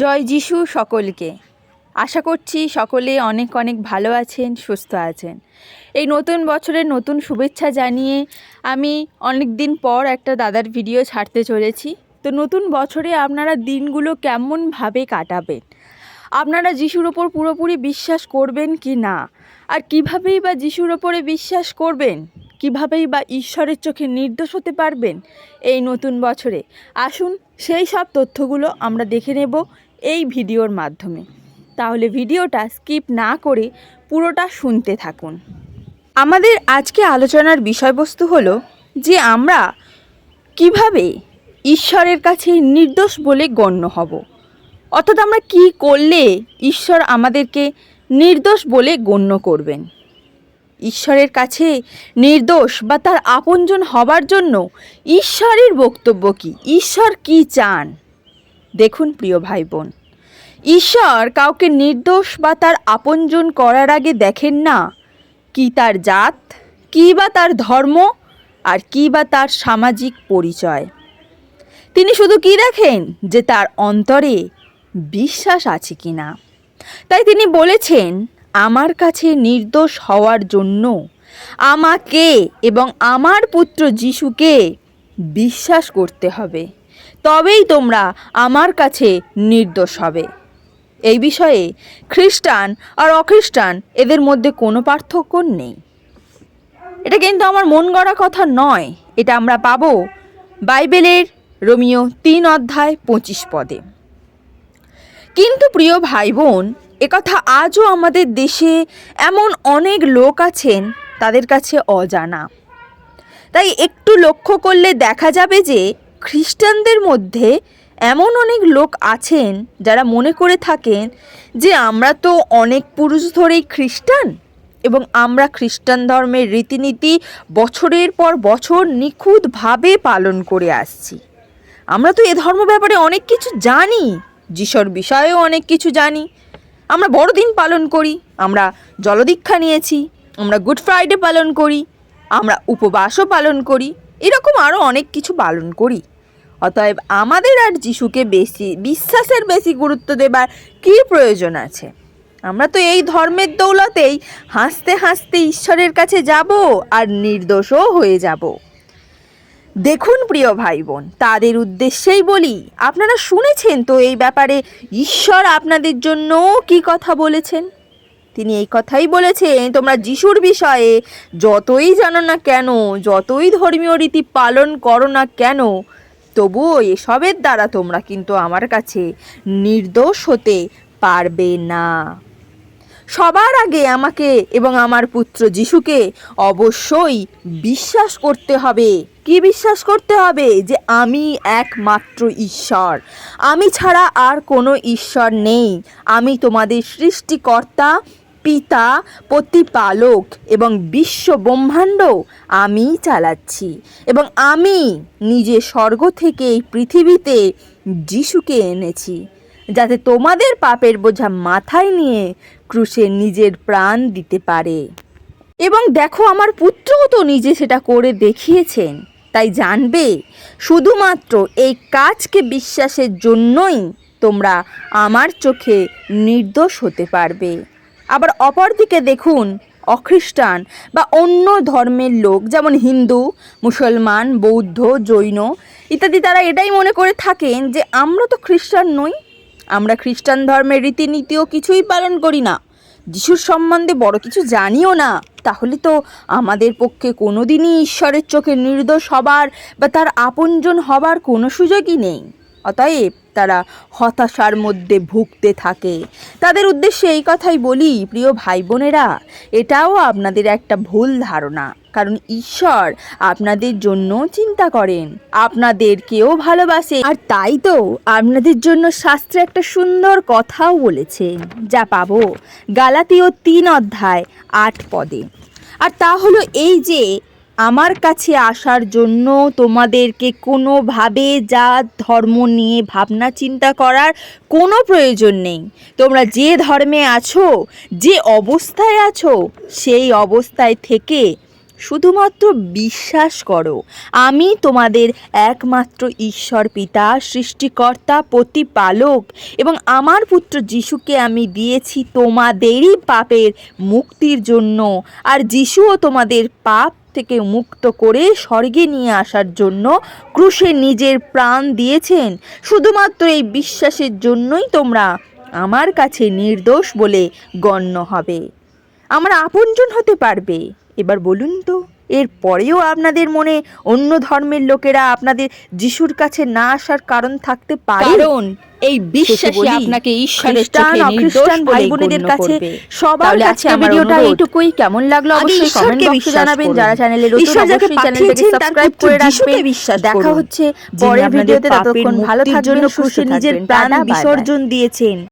জয় যিশু সকলকে। আশা করছি সকলে অনেক অনেক ভালো আছেন, সুস্থ আছেন। এই নতুন বছরের নতুন শুভেচ্ছা জানিয়ে আমি অনেক দিন পর একটা দাদার ভিডিও ছাড়তে চলেছি। তো নতুন বছরে আপনারা দিনগুলো কেমনভাবে কাটাবেন, আপনারা যিশুর ওপর পুরোপুরি বিশ্বাস করবেন কি না, আর কীভাবেই বা যিশুর ওপরে বিশ্বাস করবেন, কীভাবেই বা ঈশ্বরের চোখে নির্দোষ হতে পারবেন এই নতুন বছরে, আসুন সেই সব তথ্যগুলো আমরা দেখে নেব এই ভিডিওর মাধ্যমে। তাহলে ভিডিওটা স্কিপ না করে পুরোটা শুনতে থাকুন। আমাদের আজকে আলোচনার বিষয়বস্তু হলো যে আমরা কিভাবে ঈশ্বরের কাছে নির্দোষ বলে গণ্য হব, অর্থাৎ আমরা কি করলে ঈশ্বর আমাদেরকে নির্দোষ বলে গণ্য করবেন। ঈশ্বরের কাছে নির্দোষ বা তার আপনজন হবার জন্য ঈশ্বরের বক্তব্য কী, ঈশ্বর কি চান। দেখুন প্রিয় ভাই বোন, ঈশ্বর কাউকে নির্দোষ বা তার আপনজন করার আগে দেখেন না কি তার জাত, কী বা তার ধর্ম, আর কী বা তার সামাজিক পরিচয়। তিনি শুধু কি দেখেন, যে তার অন্তরে বিশ্বাস আছে কি না। তাই তিনি বলেছেন, আমার কাছে নির্দোষ হওয়ার জন্য আমাকে এবং আমার পুত্র যিশুকে বিশ্বাস করতে হবে, তবেই তোমরা আমার কাছে নির্দোষ হবে। এই বিষয়ে খ্রিস্টান আর অখ্রিস্টান এদের মধ্যে কোনো পার্থক্য নেই। এটা কিন্তু আমার মন গড়া কথা নয়, এটা আমরা পাবো বাইবেলের রোমিও 3:25 পদে। কিন্তু প্রিয় ভাই বোন, একথা আজও আমাদের দেশে এমন অনেক লোক আছেন তাদের কাছে অজানা। তাই একটু লক্ষ্য করলে দেখা যাবে যে খ্রিস্টানদের মধ্যে এমন অনেক লোক আছেন যারা মনে করে থাকেন যে আমরা তো অনেক পুরুষ ধরেই খ্রিস্টান এবং আমরা খ্রিস্টান ধর্মের রীতিনীতি বছরের পর বছর নিখুঁতভাবে পালন করে আসছি। আমরা তো এ ধর্ম ব্যাপারে অনেক কিছু জানি, যিশুর বিষয়েও অনেক কিছু জানি। আমরা বড়দিন পালন করি, আমরা জলদীক্ষা নিয়েছি, আমরা গুড ফ্রাইডে পালন করি, আমরা উপবাসও পালন করি, এরকম আরও অনেক কিছু পালন করি। অতএব আমাদের আর যিশুকে বিশ্বাসের বেশি গুরুত্ব দেবার কী প্রয়োজন আছে? আমরা তো এই ধর্মের দৌলতেই হাসতে হাসতে ঈশ্বরের কাছে যাব আর নির্দোষও হয়ে যাব। দেখুন প্রিয় ভাই বোন, তাদের উদ্দেশ্যেই বলি, আপনারা শুনেছেন তো এই ব্যাপারে ঈশ্বর আপনাদের জন্য কি কথা বলেছেন। তিনি এই কথাই বলেছেন, তোমরা যিশুর বিষয়ে যতই জানো না কেন, যতই ধর্মীয় রীতি পালন করো না কেন, তবুও এসবের দ্বারা তোমরা কিন্তু আমার কাছে নির্দোষ হতে পারবে না। সবার আগে আমাকে এবং আমার পুত্র যিশুকে অবশ্যই বিশ্বাস করতে হবে। কি বিশ্বাস করতে হবে? যে আমি একমাত্র ঈশ্বর, আমি ছাড়া আর কোনো ঈশ্বর নেই। আমি তোমাদের সৃষ্টিকর্তা, পিতা, প্রতিপালক এবং বিশ্ব ব্রহ্মাণ্ড আমি চালাচ্ছি, এবং আমি নিজে স্বর্গ থেকে এই পৃথিবীতে যিশুকে এনেছি যাতে তোমাদের পাপের বোঝা মাথায় নিয়ে ক্রুশে নিজের প্রাণ দিতে পারে। এবং দেখো, আমার পুত্রও তো নিজে সেটা করে দেখিয়েছেন। তাই জানবে, শুধুমাত্র এই কাজকে বিশ্বাসের জন্যই তোমরা আমার চোখে নির্দোষ হতে পারবে। আবার অপরদিকে দেখুন, অখ্রিস্টান বা অন্য ধর্মের লোক, যেমন হিন্দু, মুসলমান, বৌদ্ধ, জৈন ইত্যাদি, তারা এটাই মনে করে থাকেন যে আমরা তো খ্রিস্টান নই, আমরা খ্রিস্টান ধর্মের রীতিনীতিও কিছুই পালন করি না, যিশুর সম্বন্ধে বড় কিছু জানিও না, তাহলে তো আমাদের পক্ষে কোনো দিনই ঈশ্বরের চোখে নির্দোষ হবার বা তার আপনজন হবার কোনো সুযোগই নেই। অতএব তারা হতাশার মধ্যে ভুগতে থাকে। তাদের উদ্দেশ্যে এই কথাই বলি, প্রিয় ভাই বোনেরা, এটাও আপনাদের একটা ভুল ধারণা। কারণ ঈশ্বর আপনাদের জন্য চিন্তা করেন, আপনাদেরকেও ভালোবাসে, আর তাই তো আপনাদের জন্য শাস্ত্রে একটা সুন্দর কথাও বলেছেন, যা পাবো গালাতীয় 3:8 পদে। আর তা হলো এই যে, আমার কাছে আসার জন্য তোমাদেরকে কোনোভাবে জাত ধর্ম নিয়ে ভাবনা চিন্তা করার কোনো প্রয়োজন নেই। তোমরা যে ধর্মে আছো, যে অবস্থায় আছো, সেই অবস্থায় থেকে শুধুমাত্র বিশ্বাস করো, আমি তোমাদের একমাত্র ঈশ্বর পিতা, সৃষ্টিকর্তা, প্রতিপালক, এবং আমার পুত্র যিশুকে আমি দিয়েছি তোমাদেরই পাপের মুক্তির জন্য। আর যিশুও তোমাদের পাপ থেকে মুক্ত করে স্বর্গে নিয়ে আসার জন্য ক্রুশে নিজের প্রাণ দিয়েছেন। শুধুমাত্র এই বিশ্বাসের জন্যই তোমরা আমার কাছে নির্দোষ বলে গণ্য হবে, আমার আপনজন হতে পারবে। এবার বলুন তো, এর পরেও আপনাদের মনে অন্য ধর্মের লোকেরা আপনাদের যিশুর কাছে না আসার কারণ থাকতে পারে? কারণ এই বিশ্বাসই আপনাকে ঈশ্বরের চোখে নির্দোষ ভাই বোনেদের কাছে সবার কাছে আমার ভিডিওটা এইটুকুই। কেমন লাগলো অবশ্যই কমেন্ট বক্সে জানাবেন। যারা চ্যানেলে নতুন অবশ্যই চ্যানেলটাকে সাবস্ক্রাইব করে রাখবেন। দেখা হচ্ছে পরের ভিডিওতে। ততক্ষণ ভালো থাকবেন, সুস্থ থাকবেন। নিজের প্রাণ বিসর্জন দিয়েছেন।